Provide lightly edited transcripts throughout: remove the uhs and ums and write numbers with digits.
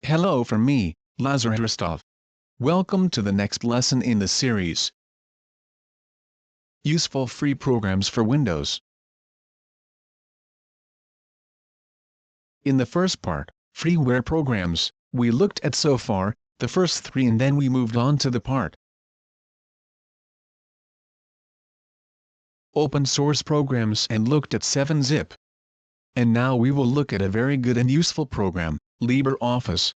Hello from me, Lazarus. Welcome to the next lesson in the series. Useful free programs for Windows. In the first part, freeware programs, we looked at so far, the first 3 and then we moved on to the part open source programs and looked at 7-zip. And now we will look at a very good and useful program, LibreOffice.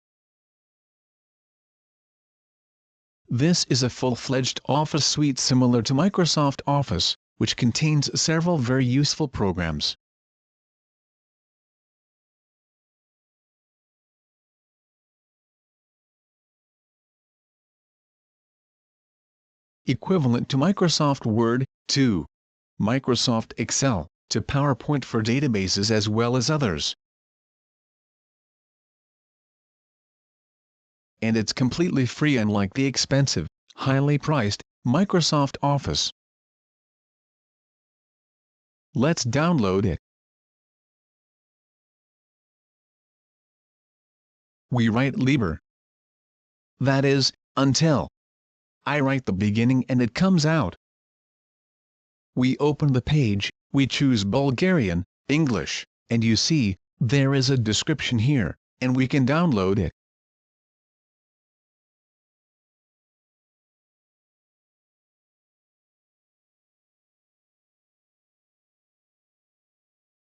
This is a full-fledged Office suite similar to Microsoft Office, which contains several very useful programs. Equivalent to Microsoft Word, to Microsoft Excel, to PowerPoint for databases as well as others. And it's completely free unlike the expensive, highly priced, Microsoft Office. Let's download it. We write libre. That is, until. I write the beginning and it comes out. We open the page, we choose Bulgarian, English, and you see, there is a description here, and we can download it.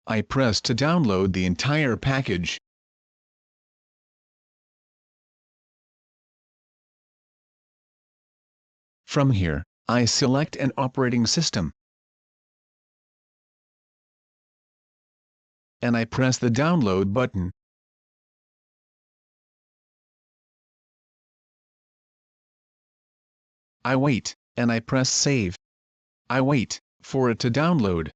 I press to download the entire package. From here, I select an operating system. And I press the download button. I wait, and I press save. I wait for it to download.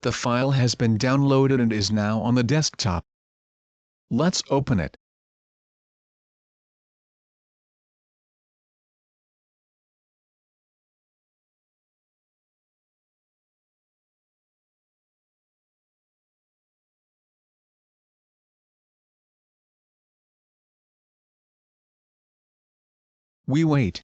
The file has been downloaded and is now on the desktop. Let's open it. We wait.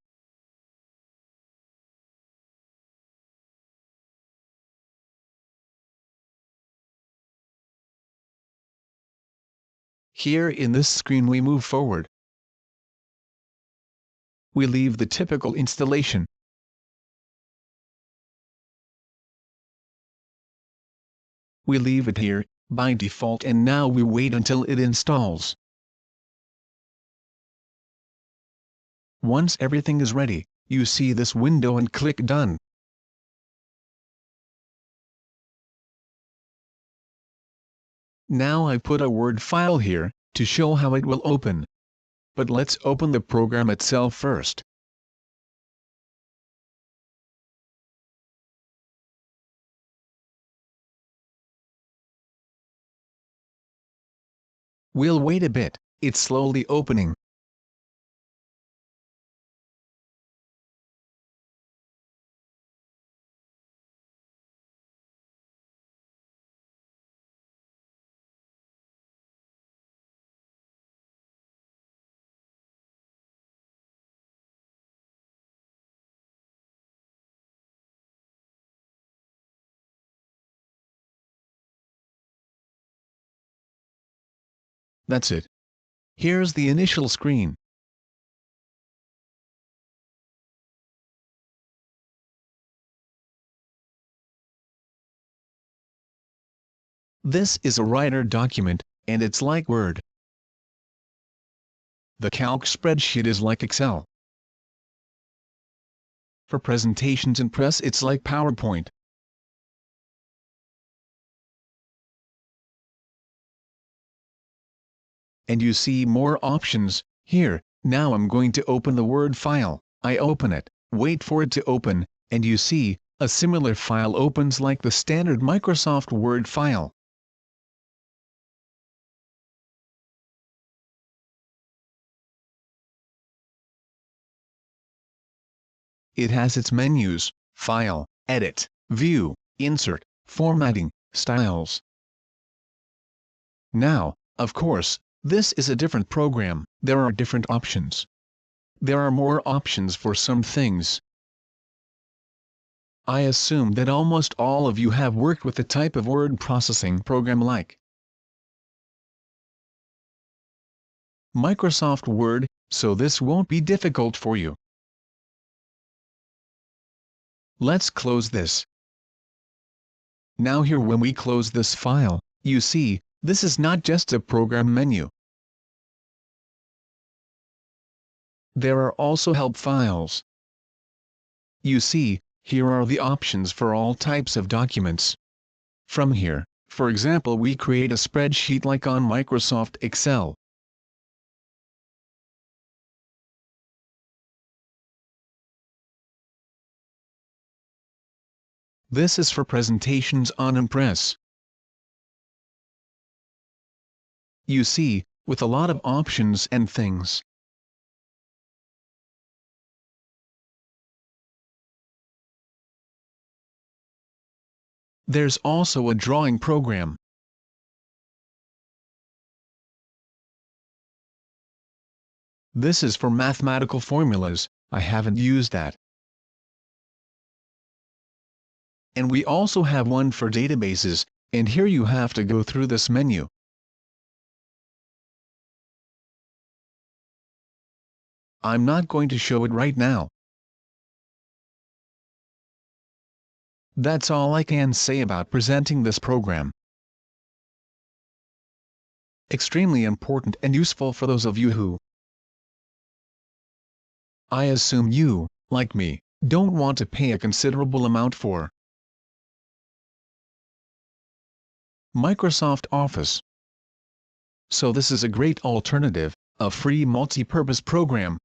Here in this screen we move forward. We leave the typical installation. We leave it here, by default, and now we wait until it installs. Once everything is ready, you see this window and click Done. Now I put a Word file here, to show how it will open. But let's open the program itself first. We'll wait a bit, it's slowly opening. That's it. Here's the initial screen. This is a writer document, and it's like Word. The Calc spreadsheet is like Excel. For presentations and press it's like PowerPoint. And you see more options here. Now I'm going to open the Word file. I open it, wait for it to open, and you see, a similar file opens like the standard Microsoft Word file. It has its menus: File, Edit, View, Insert, Formatting, styles. Now, of course, this is a different program. There are different options. There are more options for some things. I assume that almost all of you have worked with a type of word processing program like Microsoft Word, so this won't be difficult for you. Let's close this. Now here, when we close this file, you see, this is not just a program menu. There are also help files. You see, here are the options for all types of documents. From here, for example, we create a spreadsheet like on Microsoft Excel. This is for presentations on Impress. You see, with a lot of options and things. There's also a drawing program. This is for mathematical formulas. I haven't used that. And we also have one for databases, and here you have to go through this menu. I'm not going to show it right now. That's all I can say about presenting this program. Extremely important and useful for those of you who, I assume you, like me, don't want to pay a considerable amount for Microsoft Office. So this is a great alternative, a free multi-purpose program.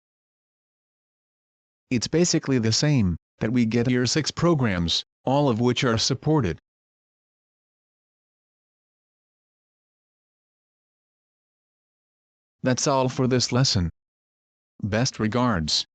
It's basically the same that we get here, 6 programs, all of which are supported. That's all for this lesson. Best regards.